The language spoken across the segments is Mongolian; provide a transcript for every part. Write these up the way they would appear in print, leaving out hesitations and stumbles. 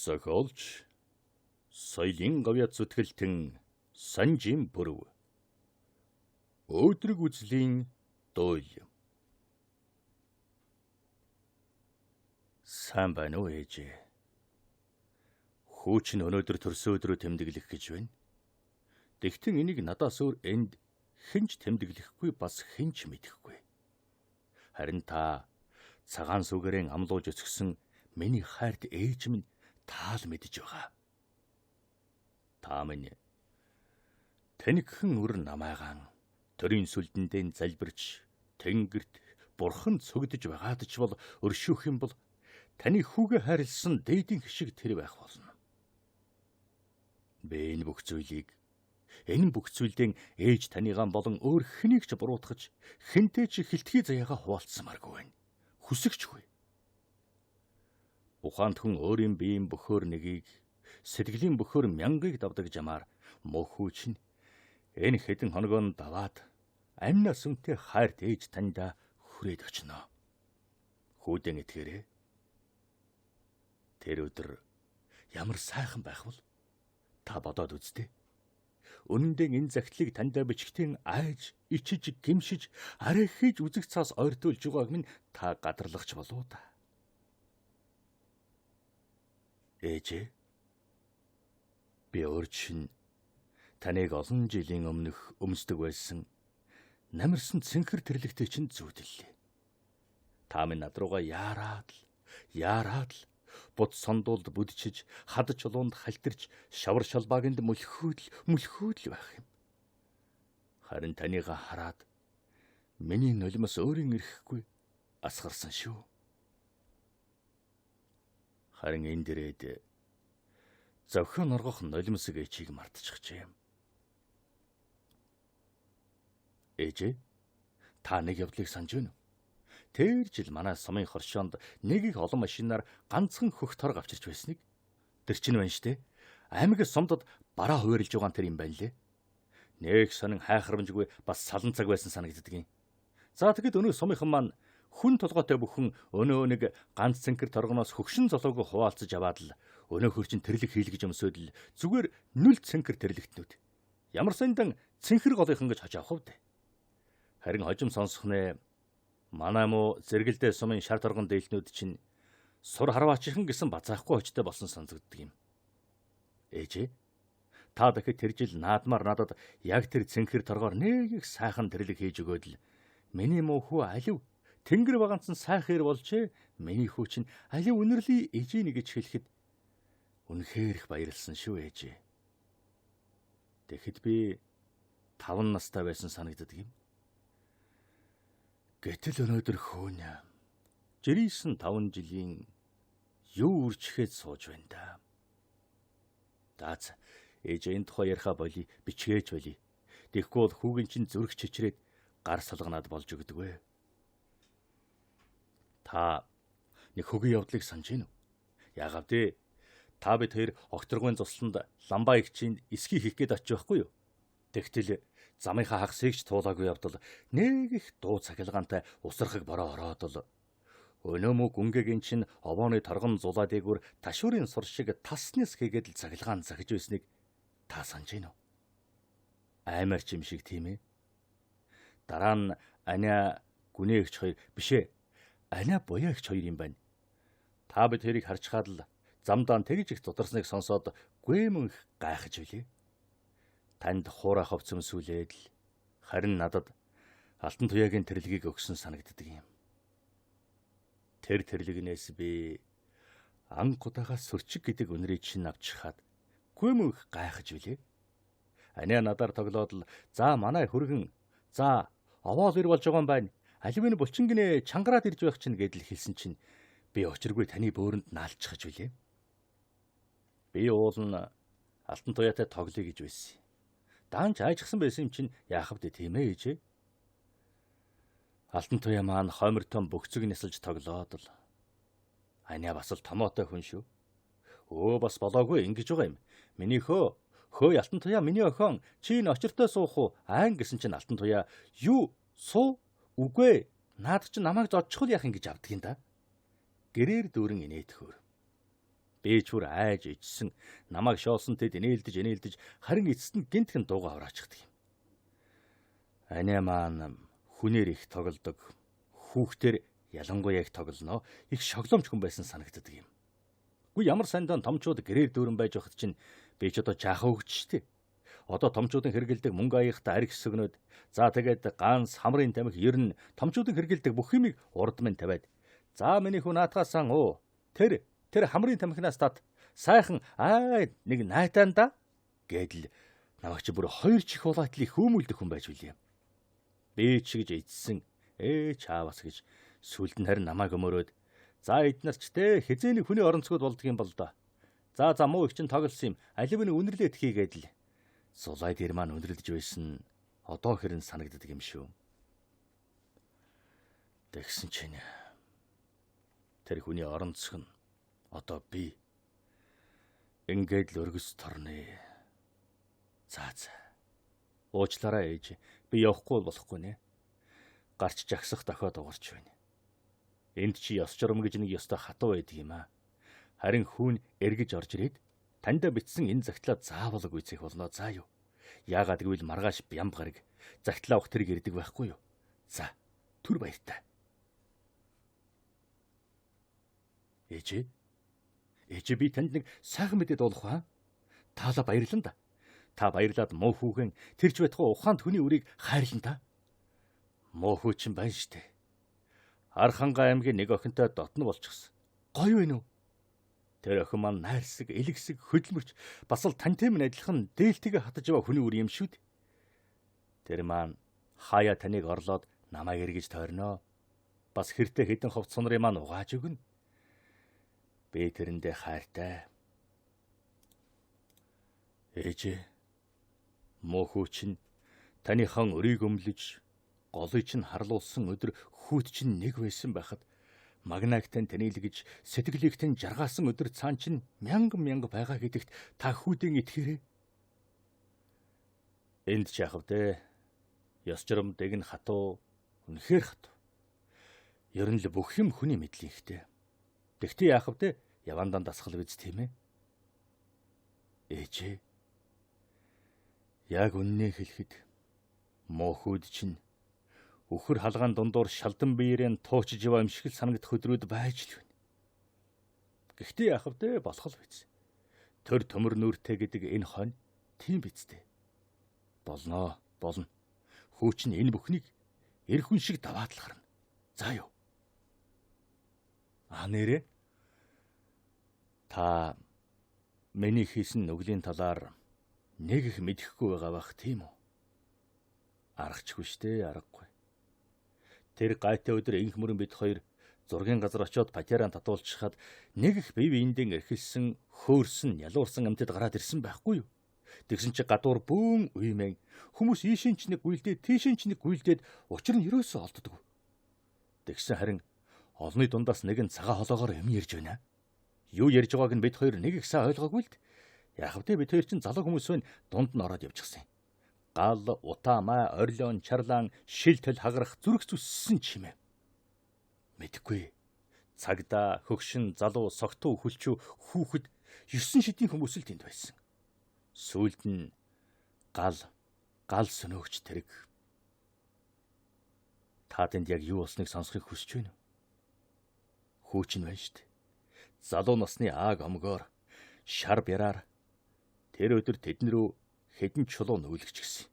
Зохиолч соёлын говьяд зүтгэлтэн Санжин Бүрв. Өдрөг үзлийн дуйл. Сайн байна уу ээжээ? Хүүч нь өнөөдөр төрсөн өдрөө тэмдэглэх гэж байна. Тэгтэн энийг надаас өөр энд хинч тэмдэглэхгүй бас хинч мэдэхгүй. Харин та цагаан сүгээрэн амлуулж өсгсөн миний хайрт ээж минь таал мэдэж байгаа. Та минь тэнэгхэн үр намайгаан төрийн сүлдэндээ залбирч тэнгэрт бурханд цогдож байгаад ч бол өршөөх юм бол таны хүүгээ хайрлсан дээдийн шиг тэр байх болно. Би энэ бүх зүйлийг ээж таныгаан болон өөр хэнийг ч буруутгаж хинтээ ч хилтгий заяага хуваалцсамааргүй байна. Хүсэгчгүй. Ухаанд хүн өөрийн биеийн бөхөр нэгийг сэтгэлийн бөхөр мянгыг давдаг жамаар мөхүүч нь энэ хэдэн хоногоон даваад амнаас үнтэй хайрт ээж таньда хүрээд очино. Хүүдэн итгээрэй. Тэр өдөр ямар сайхан байх вэ? Та бодоод үзтээ. Үнэн дээр энэ загтлыг таньда бичгтэн айж, ичиж, гимшиж, арай хийж үзэх цаас ойртуулж байгааг минь та гадарлагч болов уу та? Ээжээ, би өөрчн таныг олон жилийн өмнөх өмсдөг байсан намирсан цэнхэр тэрлэгтэй чинь зүүдэллээ. Та минь над руугаа яараад л бут сондуулд бүдчиж, хад чулуунд халтирч, шавар шалбаагинд мөлхөөд л байх юм. Харин таныгаа хараад миний нулимс өөрийн ирэхгүй асгарсан шүү. Харин энэ дээрээд зовхон оргох нулимсэг ээжийг мартчихжээ. Ээжээ, та нэг явдлыг санаж байна уу? Тэр жил манай сумын хоршоонд нэг их олон машинаар ганцхан хөх торг авчирч байсныг. Тэр чинь байна штэ. Аймаг сумдад бараа хуваарлж байгаа тэр юм байна лээ. Нэг сонин хайхрамжгүй бас салан цаг байсан санагддаг юм. За тэгэхэд өнөө сумынхан маань хүн толгойтой бүхэн өнөө нэг ганц цэнхэр торгоноос хөгшин золоог хуваалцаж аваад л өнөө хөрчин тэрлэг хийлгэж өмсөд л зүгээр нүл цэнхэр тэрлэгтнүүд. Ямар сандан цэнхэр голынхан гэж хож авах вэ? Харин хожим сонсох нэ манай муу зэрэгэлдээ сумын шар торгон дээлтнүүд чинь сур харваачихан гэсэн базаахгүй очтой болсон санагддаг юм. Ээжээ, та дахид тэр жил наадмаар надад яг тэр цэнхэр торгоор нэг их сайхан тэрлэг хийж өгөөд л миний муу хүү алив тэнгэр баганцсан сайхэр болжээ. Миний хүү чинь алив үнэрлийн ээжээ гэж хэлэхэд үнэхээр их баярлсан шүү ээжээ. Тэгэхэд би 5 настай байсан санагддаг юм. Гэтэл өнөөдөр хөөň 95 жилийн юу үрчгээд сууж байна да. Даац ээж энэ тухай яриха болий бичгээж болий. Тэгэхгүй бол хүүгийн чинь зүрх чичрээд гар салганаад болж өгдөг вэ. Та нэг хөгийн явдлыг санаж гин үү? Яагаад вэ? Та бид хоёр огторгойн цусланд ламбаа игчинд эсхий хийх гээд очиж байхгүй юу? Тэгтэл замынхаа хагасыг ч туулаагүй явдал нэг их дуу цахилгаантай усрахыг бороо ороод л өнөө мө гүнгэгийн чинь овооны торгон зулаа дээгүр ташуурын сур шиг таснес хийгээд л цахилгаан захиж байсныг та санаж гин үү? Аймар чим шиг тийм ээ. Дараа нь аня гүнээгч хоёр бишээ. Аня буяагч хоёр юм байна. Та бид хоёрыг харчхаад л замдаа тэгж их зударсныг сонсоод гүэмэн гайхаж билээ. Танд хуурай ховц өмсүүлээд л харин надад алтан туяагийн тэрлэгийг өгсөн санагддаг юм. Тэр тэрлэгнээс би ангуудаагаас сөрчиг гэдэг үнрийг чинь авчихад гүэмэн гайхаж билээ. Аня надаар тоглоод л за манай хөргөн за овоол ир болж байгаа юм байна. Аливын булчин гинэ чангараад ирж байх чинь гэдэл хэлсэн чинь би очиргүй таны бөөрөнд наалчихж билээ. Би уул нь алтан туяатай тоглоё гэж байсан. Даанч айжгсан байсан юм чинь яах вэ тийм ээ ээжээ? Алтан туяа маань хомиртон бөхцөг нисэлж тоглоод л аня бас л томоотой хүн шүү. Бас болоогүй ингэж байгаа юм. Миний хөө алтан туяа миний охин чи энэ очиртой суух уу? Гэсэн чинь алтан туяа юу суу? Үгүй наад чи намайг зодчихвол яах юм гэж авдаг юм да. Гэрээр дүүрэн инээдхөөр. Би ч бүр айж ичсэн, намайг шоосон тэд нээлдэж харин эцэст нь гинтхэн дууга авраачдаг юм. Анаа маань хүнээр их тоглодог, хүүхдэр ялангуяа их тоглоно, их шоглоомч хүн байсан санагддаг юм. Гү ямар сандаан томчууд гэрээр дүүрэн байж байхад чинь би ч одоо жаахан хөвгч штэ. Одоо томчуудын хэрэгэлдэг мөнгө аяхта арх өсгнөд, за тэгээд ганц хамрын тамхи ер нь томчуудын хэрэгэлдэг бүх юмыг урд минь тавиад, за миний хүн наатгаасан уу, тэр хамрын тамхинаас тат сайхан нэг найтаанда гэдэл намайг чи бүр хоёр чих улаатлыг хүмүүлдэх хүн байж үлээ. Би ч гэж эцсэн чаавас гэж сүлд нь харин намайг өмөрөөд, за эднэр ч те хизээний хүний оронцгод болдгийм бол доо. За муу их чин тоглосон юм, алив нь үнэрлээд хийгээдэл. Сулай дээр маань үнэрлэж байсан одоо хэрэн санагддаг юм шүү. Тэгсэн чинь тэр хүний оронцог нь одоо би ингээд л өргөс торны. За уучлаарай ээж, би явахгүй болохгүй нэ. Гарч жагсах дохиод угарч байна. Энд чи ёс журам гэж нэг ёстой хатуу байдаг юм аа. Харин хүн эргэж орж ирээд танда битсэн энэ загтлаа заавал гүйцэх болно заа юу. Яагаад гэвэл маргааш бямб гараг загтлаа авах тэрэг ирдэг байхгүй юу. За түр баяртай. Ээж би танд нэг сайхан мэдээд болох аа. Таала баярлан да. Та баярлаад муу хүүхэн тэрч байтугай ухаанд хүний үрийг хайрлан та. Муу хүү чинь байна штэ. Архангай аймгийн нэг охинтой дотно болчихсон. Гоё вэ нү? Тэр охин маань найрсаг, элэгсэг, хөдөлмөрч бас л тантай минь адилхан дээлтэйгээ хатаж яваа хүний үр юм шүү дээ. Тэр маань хаяа таныг орлоод намайг эргэж тойрноо. Бас хэртэ хэдэн ховц сунрын маань угааж өгнө. Би тэрэндээ хайртай. Ээж, муу хүү чинь таныхан өрийг өмлөж, голыг чинь харлуулсан өдөр хүүт чинь нэг байсан байхад магнаагтан танилгэж, сэтгэлийгтэн жаргаасан өдөр цаан чинь мянга байгаа гэдэгт та хүүдэн итгээрэй. Энд ч яахав дээ. Ёс журамдаг нь хатуу, үнэхээр хатуу. Ер нь л бүх юм хүний мэдлэгтэй. Тэгтээ яахав дээ, явандан дасгал биз тийм ээ. Ээж, яг үннээ хэлэхэд муу хүүд чинь өхөр халгаан дундуур шалдан биеэрээ туучж яваа юм шиг санагдах өдрүүд байж л байна. Гэхдээ яахав дээ, болох л биз. Төр төмөр нүртэй гэдэг энэ хонь тийм биз дээ. Болно. Хүү чинь энэ бүхнийг эр хүн шиг даваад л харна. За юу. Нэрээ. Та миний хийсэн нүглийн талаар нэг их мэдэхгүй байгаа бах тийм үү? Аргачихгүй штэ, аргагүй. Тэр гайтай өдөр инх мөрөн бид хоёр зургийн газар очиод патеран татуулчихад нэг их бие биендээ эрхэлсэн, хөөрсөн, ялуурсан амьтад гараад ирсэн байхгүй юу? Тэгсэн чи гадуур бүүн уймэн хүмүүс ийшин ч нэг гүйлдээд, тийшин ч нэг гүйлдээд учир нь ерөөсөө олддог. Тэгсэн харин олны дундаас нэгэн цагаан холоогоор юм ярьж байна. Юу ярьж байгааг нь бид хоёр нэг их сайн ойлгоогүй л. Яахав те бид хоёр чинь залуу хүмүүс байна, дунд нь ороод явчихсан. Гал, утаамаа, орлон, чарлаан, шилтэл хагарах зүрх зүссэн чимээ. Мэдгүй. Цагдаа, хөгшин, залуу, согтуу, хүлчүү, хүүхэд 9 шидийн хүмүүс л тэнд байсан. Сүүлд нь гал сөнөөгч тэрэг. Та тэнд яг юу болсныг сонсохыг хүсэж байна уу? Хүүчин байна штэ. Залуу насны ааг омгоор, шар бяраар тэр өдөр тэднэрүү хэдэн чулуу нүүлгэж гисэн.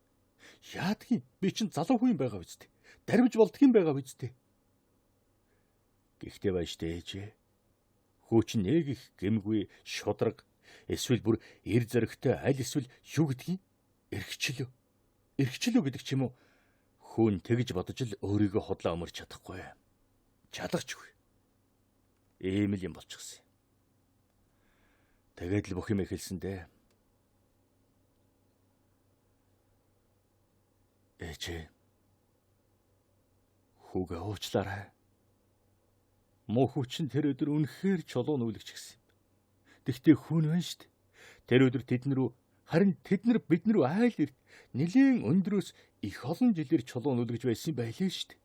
Яадгийн би чинь залуу хүн байгаа биз дээ. Дарвиж болдгийм байгаа биз дээ. Гэхдээ байж дээжээ. Хүүчин нэг их гэмгүй, шудраг, эсвэл бүр эр зөрөгтэй аль эсвэл юу гэдгийг эрхчлөө гэдэг ч юм уу. Хүн тэгж бодож л өөрийгөө хотлоо өмөрч чадахгүй. Чадахчгүй. Ийм л юм болчихсон. Тэгээд л бүх юм эхэлсэн дээ. Ээж, хүүгээ уучлаарай. Муу хүү чинь тэр өдөр үнэхээр чулуу нүүлгэж гисэн. Тэгтээ хүн байна штт. Тэр өдөр харин тэднэр биднэрүү айл эрт нэлийн өндрөөс их олон жилээр чулуу нүүлгэж байсан байлээ штт.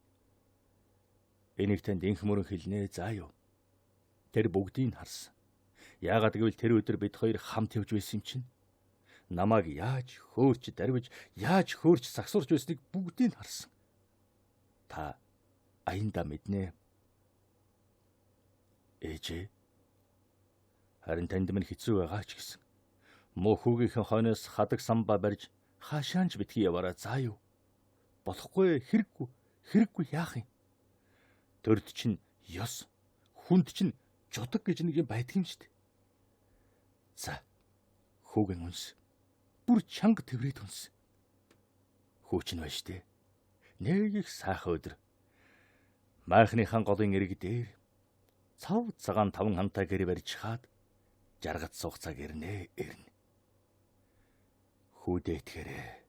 Энийг танд инх мөрөн хэлнэ заа юу. Тэр бүгдийг харсан. Яагаад гэвэл тэр өдөр бид хоёр хамт явж байсан юм чинь. Намайг яаж хөөрч дарвиж, яаж хөөрч сагсуурч байсныг бүгдийг харсан. Та аяндаа мэднэ. Ээжээ. Харин танд минь хэцүү байгаа ч гэсэн. Муу хүүгийнхэн хойноос хадаг самбаа барьж хаашаанч битгий яваараа заа юу. Болохгүй, хэрэггүй яах юм. Төрд чинь ёс, хүнд чинь жудаг гэж нэг юм байдаг юм шүү дээ. За, хүүгэн үнс. Бүр чанга тэврээд үнс. Хүүчин байж тээ. Нэг их сайхан өдөр. Майхныхан голын эрэг дээр цав цагаан 5 хантай гэр барьж хаад жаргад суух цаг ирнэ. Хүүдээтгэрээ.